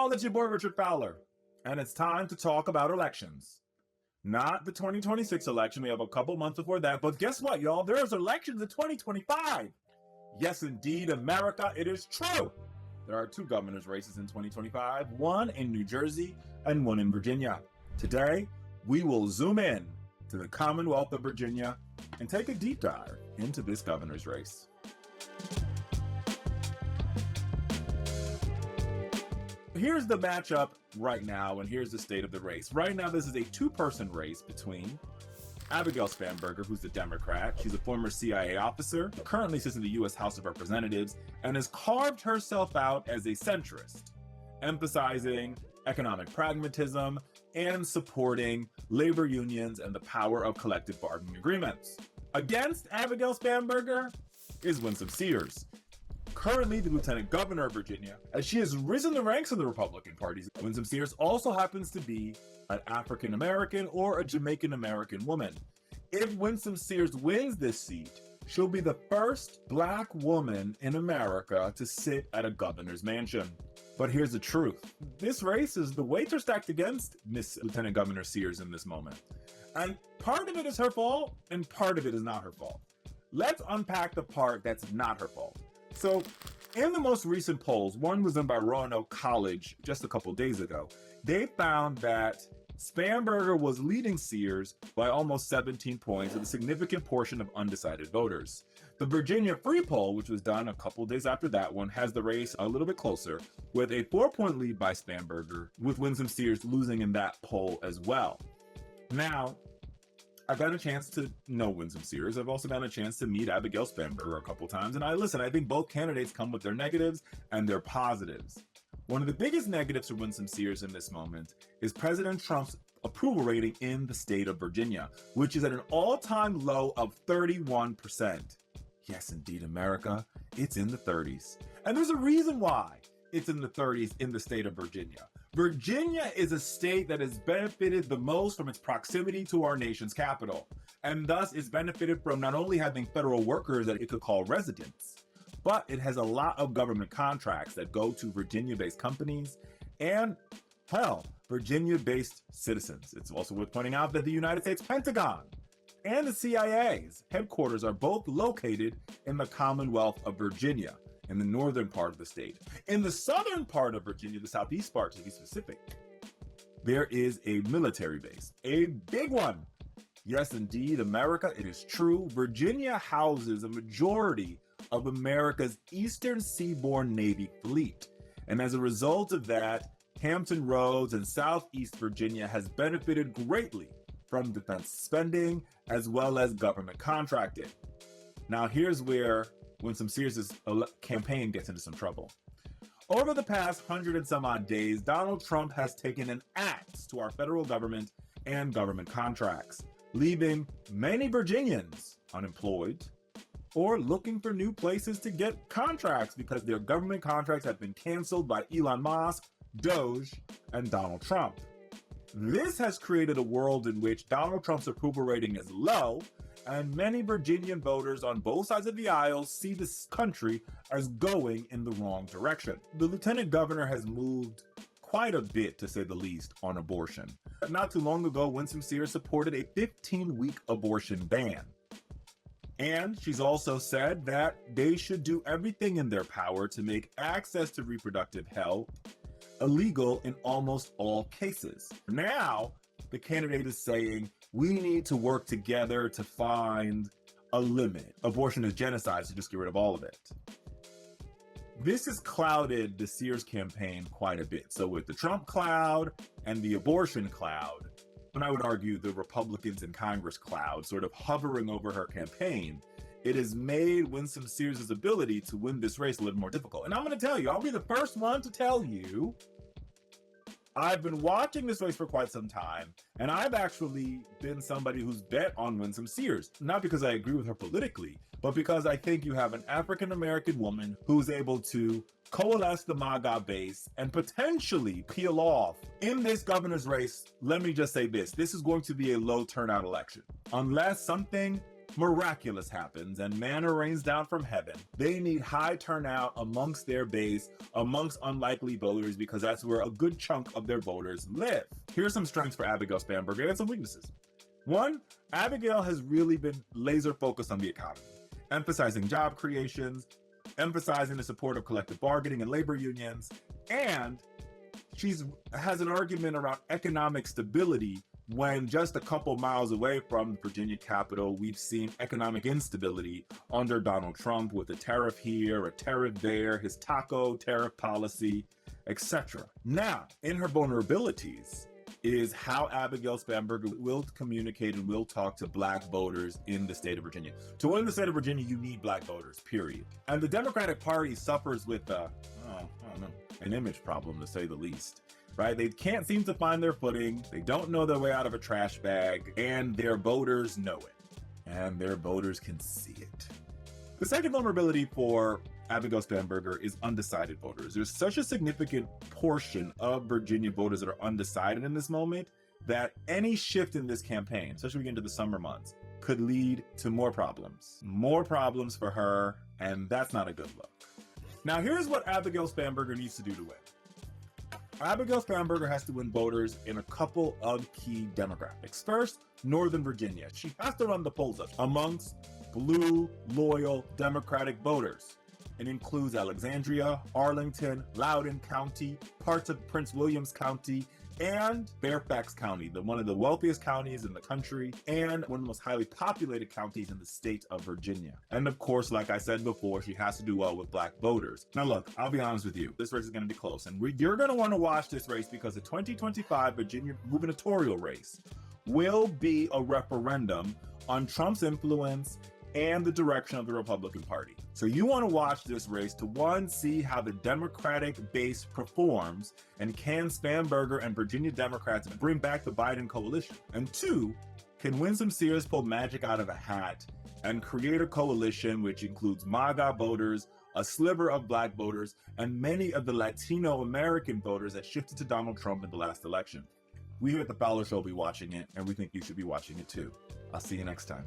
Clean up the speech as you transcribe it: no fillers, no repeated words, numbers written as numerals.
y'all, it's your boy Richard Fowler, and it's time to talk about elections. Not the 2026 election, we have a couple months before that, but guess what, y'all? There's elections in 2025. Yes, indeed, America, it is true. There are two governor's races in 2025, one in New Jersey and one in Virginia. Today, we will zoom in to the Commonwealth of Virginia and take a deep dive into this governor's race. Here's the matchup right now, and here's the state of the race. Right now, this is a two-person race between Abigail Spanberger, who's a Democrat. She's a former CIA officer, currently sits in the U.S. House of Representatives, and has carved herself out as a centrist, emphasizing economic pragmatism and supporting labor unions and the power of collective bargaining agreements. Against Abigail Spanberger is Winsome Sears, currently the Lieutenant Governor of Virginia, as she has risen the ranks of the Republican Party. Winsome Sears also happens to be an African American or a Jamaican American woman. If Winsome Sears wins this seat, she'll be the first Black woman in America to sit at a governor's mansion. But here's the truth. This race is, the weights are stacked against Miss Lieutenant Governor Sears in this moment. And part of it is her fault, and part of it is not her fault. Let's unpack the part that's not her fault. So, in the most recent polls, one was done by Roanoke College just a couple days ago, they found that Spanberger was leading Sears by almost 17 points with a significant portion of undecided voters. The Virginia Free Poll, which was done a couple days after that one, has the race a little bit closer, with a 4-point lead by Spanberger, with Winsome Sears losing in that poll as well. Now, I've gotten a chance to know Winsome Sears. I've also gotten a chance to meet Abigail Spanberger a couple times. And I think both candidates come with their negatives and their positives. One of the biggest negatives for Winsome Sears in this moment is President Trump's approval rating in the state of Virginia, which is at an all-time low of 31%. Yes, indeed, America, it's in the 30s. And there's a reason why it's in the 30s in the state of Virginia. Virginia is a state that has benefited the most from its proximity to our nation's capital, and thus is benefited from not only having federal workers that it could call residents, but it has a lot of government contracts that go to Virginia-based companies and, hell, Virginia-based citizens. It's also worth pointing out that the United States Pentagon and the CIA's headquarters are both located in the Commonwealth of Virginia, in the northern part of the state. In the southern part of Virginia, the southeast part to be specific, there is a military base, a big one. Yes, indeed, America, it is true. Virginia houses a majority of America's eastern seaborne Navy fleet. And as a result of that, Hampton Roads and Southeast Virginia has benefited greatly from defense spending as well as government contracting. Now, here's where Winsome Sears' campaign gets into some trouble. Over the past 100 and some odd days, Donald Trump has taken an axe to our federal government and government contracts, leaving many Virginians unemployed or looking for new places to get contracts because their government contracts have been canceled by Elon Musk, Doge, and Donald Trump. This has created a world in which Donald Trump's approval rating is low, and many Virginian voters on both sides of the aisle see this country as going in the wrong direction. The lieutenant governor has moved quite a bit, to say the least, on abortion. Not too long ago, Winsome Sears supported a 15-week abortion ban. And she's also said that they should do everything in their power to make access to reproductive health illegal in almost all cases. Now, the candidate is saying, we need to work together to find a limit. Abortion is genocide, so just get rid of all of it. This has clouded the Sears campaign quite a bit. So with the Trump cloud and the abortion cloud, and I would argue the Republicans in Congress cloud sort of hovering over her campaign, it has made Winsome Sears' ability to win this race a little more difficult. And I'm going to tell you, I'll be the first one to tell you, I've been watching this race for quite some time, and I've actually been somebody who's bet on Winsome Sears. Not because I agree with her politically, but because I think you have an African-American woman who's able to coalesce the MAGA base and potentially peel off. In this governor's race, let me just say this is going to be a low turnout election. Unless something miraculous happens and manna rains down from heaven, they need high turnout amongst their base, amongst unlikely voters, because that's where a good chunk of their voters live. Here's some strengths for Abigail Spanberger and some weaknesses. One, Abigail has really been laser focused on the economy, emphasizing job creations, emphasizing the support of collective bargaining and labor unions, and she has an argument around economic stability when just a couple miles away from the Virginia Capitol, we've seen economic instability under Donald Trump with a tariff here, a tariff there, his taco tariff policy, etc. Now, in her vulnerabilities is how Abigail Spanberger will communicate and will talk to Black voters in the state of Virginia. To win the state of Virginia, you need Black voters, period. And the Democratic Party suffers with an image problem, to say the least. Right? They can't seem to find their footing. They don't know their way out of a trash bag, and their voters know it. And their voters can see it. The second vulnerability for Abigail Spanberger is undecided voters. There's such a significant portion of Virginia voters that are undecided in this moment that any shift in this campaign, especially when we get into the summer months, could lead to more problems. More problems for her, and that's not a good look. Now, here's what Abigail Spanberger needs to do to win. Abigail Spanberger has to win voters in a couple of key demographics. First, Northern Virginia. She has to run the polls up amongst blue, loyal Democratic voters. It includes Alexandria, Arlington, Loudoun County, parts of Prince Williams County, and Fairfax County, one of the wealthiest counties in the country and one of the most highly populated counties in the state of Virginia. And of course, like I said before, she has to do well with Black voters. Now look, I'll be honest with you, this race is going to be close, and you're going to want to watch this race because the 2025 Virginia gubernatorial race will be a referendum on Trump's influence and the direction of the Republican Party. So you want to watch this race to, one, see how the Democratic base performs, and can Spanberger and Virginia Democrats bring back the Biden coalition? And two, can Winsome Sears pull magic out of a hat and create a coalition which includes MAGA voters, a sliver of Black voters, and many of the Latino American voters that shifted to Donald Trump in the last election? We here at the Fowler Show will be watching it, and we think you should be watching it too. I'll see you next time.